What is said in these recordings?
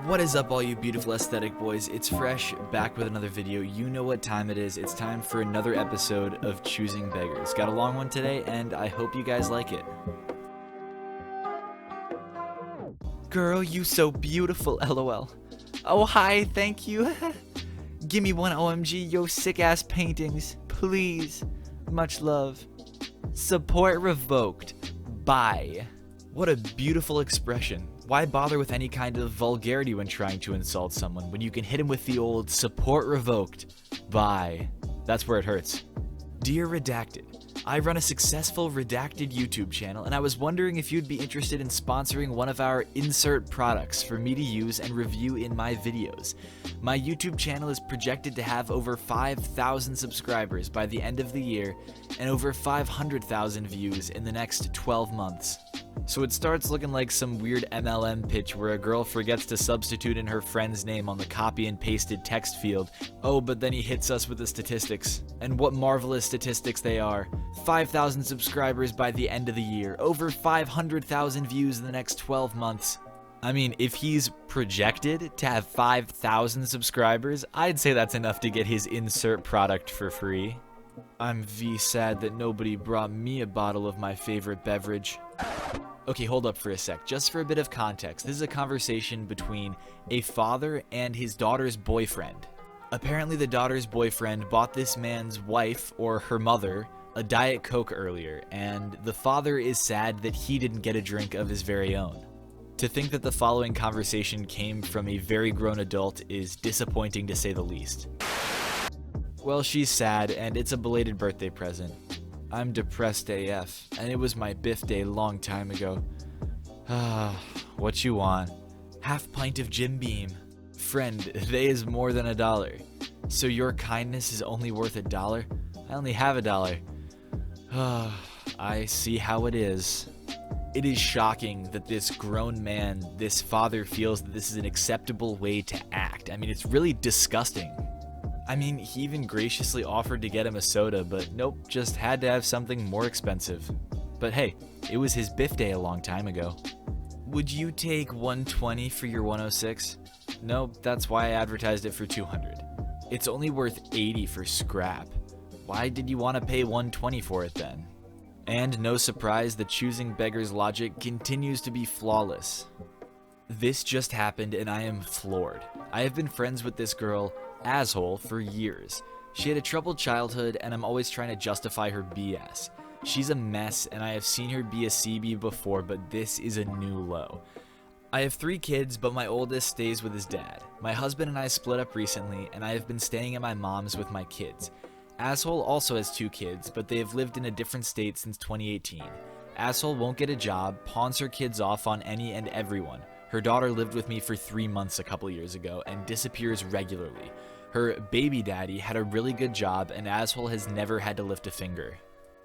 What is up, all you beautiful aesthetic boys? It's Fresh, back with another video. You know what time it is. It's time for another episode of Choosing Beggars. Got a long one today, and I hope you guys like it. Girl, you so beautiful, lol. Oh, hi, thank you. Give me one OMG, yo sick-ass paintings, please. Much love. Support revoked. Bye. What a beautiful expression. Why bother with any kind of vulgarity when trying to insult someone when you can hit him with the old support revoked? Bye. That's where it hurts. Dear Redacted, I run a successful redacted YouTube channel, and I was wondering if you'd be interested in sponsoring one of our insert products for me to use and review in my videos. My YouTube channel is projected to have over 5,000 subscribers by the end of the year and over 500,000 views in the next 12 months. So it starts looking like some weird MLM pitch where a girl forgets to substitute in her friend's name on the copy and pasted text field. Oh, but then he hits us with the statistics. And what marvelous statistics they are. 5,000 subscribers by the end of the year. Over 500,000 views in the next 12 months. I mean, if he's projected to have 5,000 subscribers, I'd say that's enough to get his insert product for free. I'm sad that nobody brought me a bottle of my favorite beverage. Okay, hold up for a sec. Just for a bit of context, this is a conversation between a father and his daughter's boyfriend. Apparently the daughter's boyfriend bought this man's wife, or her mother, a Diet Coke earlier, and the father is sad that he didn't get a drink of his very own. To think that the following conversation came from a very grown adult is disappointing to say the least. Well, she's sad, and it's a belated birthday present. I'm depressed AF, and it was my birthday long time ago. What you want? Half pint of Jim Beam. Friend, they is more than $1. So your kindness is only worth $1? I only have $1. I see how it is. It is shocking that this grown man, this father, feels that this is an acceptable way to act. I mean, it's really disgusting. I mean, he even graciously offered to get him a soda, but nope, just had to have something more expensive. But hey, it was his birthday a long time ago. Would you take 120 for your 106? Nope, that's why I advertised it for 200. It's only worth 80 for scrap. Why did you want to pay 120 for it then? And no surprise, the Choosing Beggars logic continues to be flawless. This just happened and I am floored. I have been friends with this girl, asshole, for years. She had a troubled childhood and I'm always trying to justify her BS. She's a mess and I have seen her be a CB before, but this is a new low. I have 3 kids, but my oldest stays with his dad. My husband and I split up recently and I have been staying at my mom's with my kids. Asshole also has 2 kids, but they have lived in a different state since 2018. Asshole won't get a job, pawns her kids off on any and everyone. Her daughter lived with me for 3 months a couple years ago and disappears regularly. Her baby daddy had a really good job and asshole has never had to lift a finger.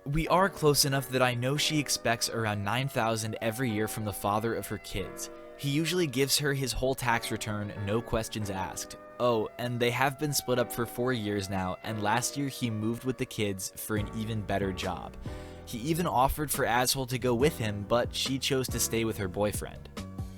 We are close enough that I know she expects around $9,000 every year from the father of her kids. He usually gives her his whole tax return, no questions asked. Oh, and they have been split up for 4 years now, and last year he moved with the kids for an even better job. He even offered for asshole to go with him, but she chose to stay with her boyfriend.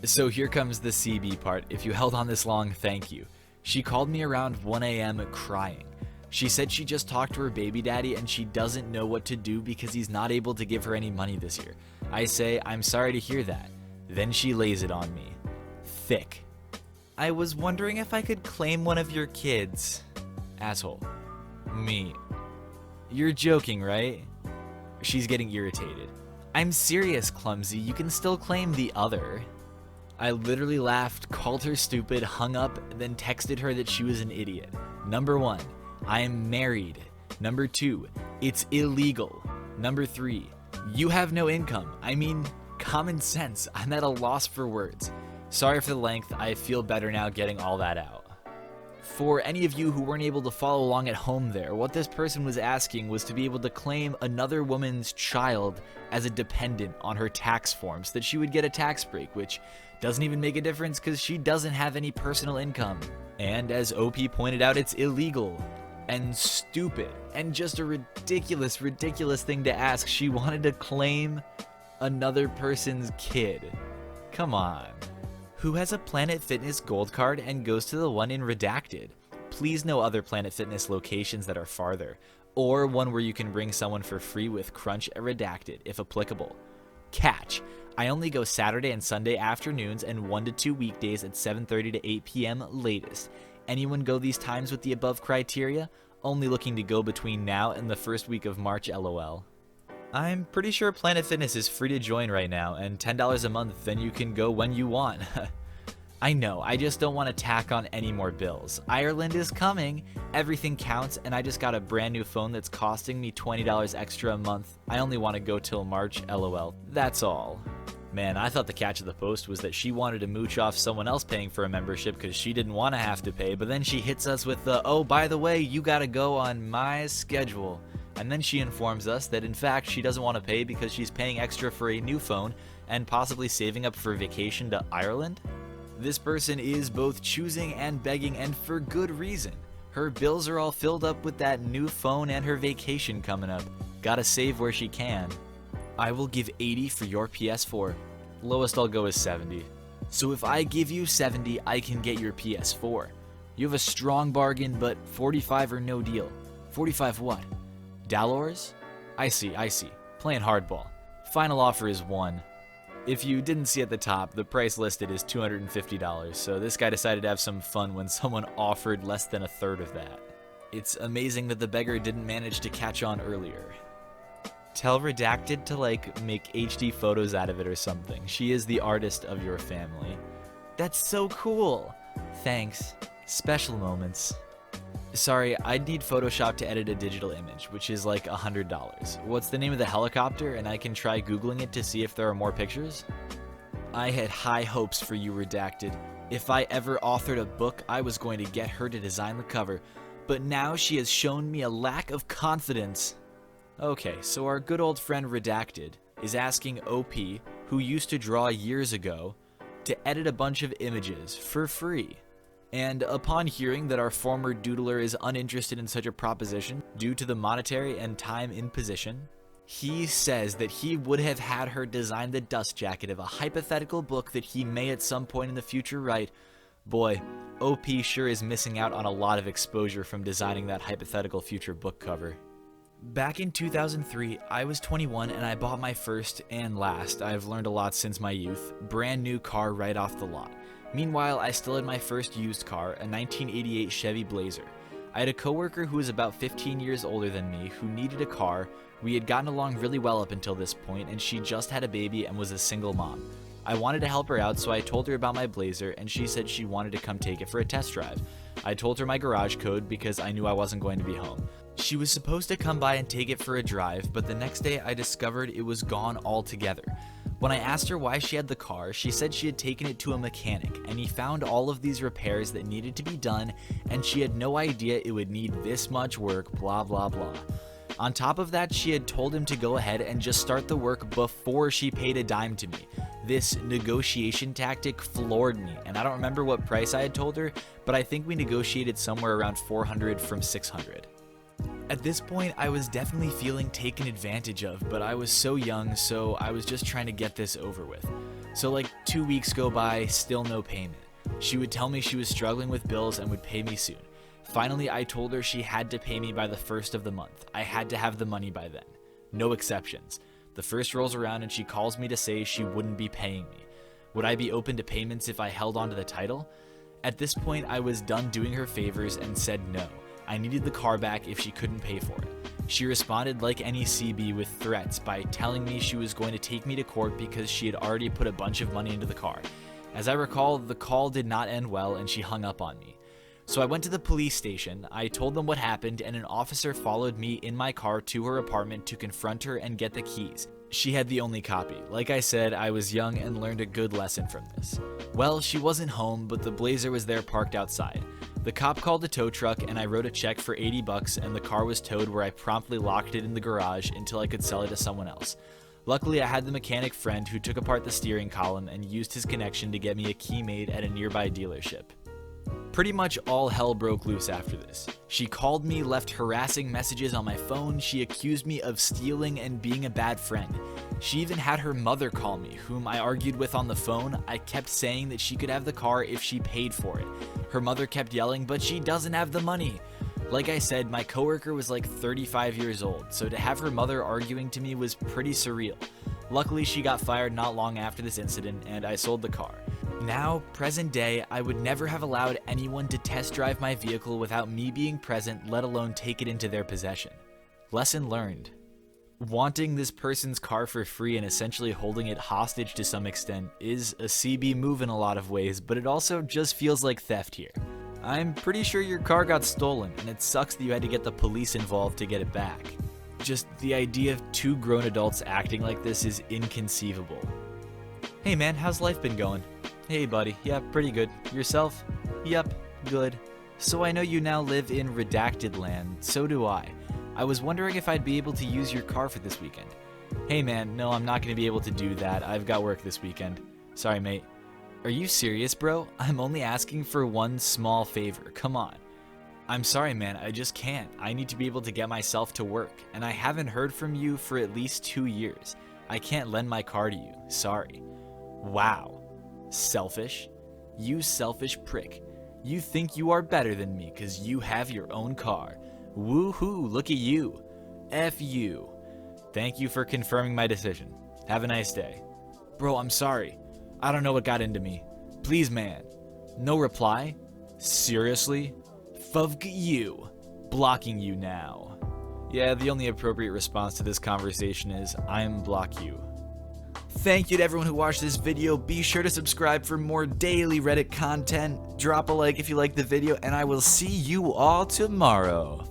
So here comes the CB part. If you held on this long, thank you. She called me around 1 a.m. crying. She said she just talked to her baby daddy and she doesn't know what to do because he's not able to give her any money this year. I say, I'm sorry to hear that. Then she lays it on me. Thick. I was wondering if I could claim one of your kids. Asshole. Me. You're joking, right? She's getting irritated. I'm serious, clumsy. You can still claim the other. I literally laughed, called her stupid, hung up, then texted her that she was an idiot. Number 1, I am married. Number 2, it's illegal. Number 3, you have no income. I mean, common sense. I'm at a loss for words. Sorry for the length, I feel better now getting all that out. For any of you who weren't able to follow along at home there, what this person was asking was to be able to claim another woman's child as a dependent on her tax form so that she would get a tax break, which doesn't even make a difference because she doesn't have any personal income. And as OP pointed out, it's illegal and stupid and just a ridiculous thing to ask. She wanted to claim another person's kid. Come on. Who has a Planet Fitness Gold card and goes to the one in Redacted? Please no other Planet Fitness locations that are farther, or one where you can bring someone for free with Crunch at Redacted, if applicable. Catch: I only go Saturday and Sunday afternoons and 1 to 2 weekdays at 7:30 to 8 p.m. latest. Anyone go these times with the above criteria? Only looking to go between now and the first week of March, lol. I'm pretty sure Planet Fitness is free to join right now, and $10 a month, then you can go when you want. I know, I just don't want to tack on any more bills. Ireland is coming, everything counts, and I just got a brand new phone that's costing me $20 extra a month. I only want to go till March, lol. That's all. Man, I thought the catch of the post was that she wanted to mooch off someone else paying for a membership because she didn't want to have to pay, but then she hits us with the, oh, by the way, you gotta go on my schedule. And then she informs us that in fact she doesn't want to pay because she's paying extra for a new phone and possibly saving up for a vacation to Ireland? This person is both choosing and begging, and for good reason. Her bills are all filled up with that new phone and her vacation coming up. Gotta save where she can. I will give 80 for your PS4. Lowest I'll go is 70. So if I give you 70, I can get your PS4. You have a strong bargain, but 45 or no deal. 45 what? $? I see. Playing hardball. Final offer is 1. If you didn't see at the top, the price listed is $250, so this guy decided to have some fun when someone offered less than a third of that. It's amazing that the beggar didn't manage to catch on earlier. Tell Redacted to make HD photos out of it or something. She is the artist of your family. That's so cool! Thanks. Special moments. Sorry, I'd need Photoshop to edit a digital image, which is like $100. What's the name of the helicopter, and I can try Googling it to see if there are more pictures? I had high hopes for you, Redacted. If I ever authored a book, I was going to get her to design the cover, but now she has shown me a lack of confidence. Okay, so our good old friend Redacted is asking OP, who used to draw years ago, to edit a bunch of images for free. And upon hearing that our former doodler is uninterested in such a proposition due to the monetary and time imposition, he says that he would have had her design the dust jacket of a hypothetical book that he may at some point in the future write. Boy, OP sure is missing out on a lot of exposure from designing that hypothetical future book cover. Back in 2003, I was 21 and I bought my first and last, I've learned a lot since my youth, brand new car right off the lot. Meanwhile, I still had my first used car, a 1988 Chevy Blazer. I had a coworker who was about 15 years older than me who needed a car. We had gotten along really well up until this point, and she just had a baby and was a single mom. I wanted to help her out, so I told her about my Blazer, and she said she wanted to come take it for a test drive. I told her my garage code because I knew I wasn't going to be home. She was supposed to come by and take it for a drive, but the next day I discovered it was gone altogether. When I asked her why she had the car, she said she had taken it to a mechanic, and he found all of these repairs that needed to be done, and she had no idea it would need this much work, blah blah blah. On top of that, she had told him to go ahead and just start the work before she paid a dime to me. This negotiation tactic floored me, and I don't remember what price I had told her, but I think we negotiated somewhere around $400 from $600. At this point, I was definitely feeling taken advantage of, but I was so young, so I was just trying to get this over with. So 2 weeks go by, still no payment. She would tell me she was struggling with bills and would pay me soon. Finally, I told her she had to pay me by the first of the month. I had to have the money by then. No exceptions. The first rolls around and she calls me to say she wouldn't be paying me. Would I be open to payments if I held onto the title? At this point, I was done doing her favors and said no. I needed the car back if she couldn't pay for it. She responded like any CB with threats by telling me she was going to take me to court because she had already put a bunch of money into the car. As I recall, the call did not end well and she hung up on me. So I went to the police station, I told them what happened, and an officer followed me in my car to her apartment to confront her and get the keys. She had the only copy. Like I said, I was young and learned a good lesson from this. Well, she wasn't home, but the Blazer was there parked outside. The cop called a tow truck and I wrote a check for $80 and the car was towed, where I promptly locked it in the garage until I could sell it to someone else. Luckily, I had the mechanic friend who took apart the steering column and used his connection to get me a key made at a nearby dealership. Pretty much all hell broke loose after this. She called me, left harassing messages on my phone, she accused me of stealing and being a bad friend. She even had her mother call me, whom I argued with on the phone. I kept saying that she could have the car if she paid for it. Her mother kept yelling, but she doesn't have the money. Like I said, my coworker was like 35 years old, so to have her mother arguing to me was pretty surreal. Luckily, she got fired not long after this incident, and I sold the car. Now, present day, I would never have allowed anyone to test drive my vehicle without me being present, let alone take it into their possession. Lesson learned. Wanting this person's car for free and essentially holding it hostage to some extent is a CB move in a lot of ways, but it also just feels like theft here. I'm pretty sure your car got stolen, and it sucks that you had to get the police involved to get it back. Just the idea of two grown adults acting like this is inconceivable. Hey man, how's life been going? Hey buddy, yeah, pretty good. Yourself? Yep, good. So I know you now live in redacted land, so do I. I was wondering if I'd be able to use your car for this weekend. Hey man, no, I'm not going to be able to do that. I've got work this weekend. Sorry mate. Are you serious, bro? I'm only asking for one small favor. Come on. I'm sorry, man. I just can't. I need to be able to get myself to work, and I haven't heard from you for at least 2 years. I can't lend my car to you. Sorry. Wow. Selfish? You selfish prick. You think you are better than me because you have your own car. Woohoo, look at you. F you. Thank you for confirming my decision. Have a nice day. Bro, I'm sorry. I don't know what got into me. Please, man. No reply? Seriously? Fuck you. Blocking you now. Yeah, the only appropriate response to this conversation is, I'm block you. Thank you to everyone who watched this video. Be sure to subscribe for more daily Reddit content. Drop a like if you liked the video, and I will see you all tomorrow.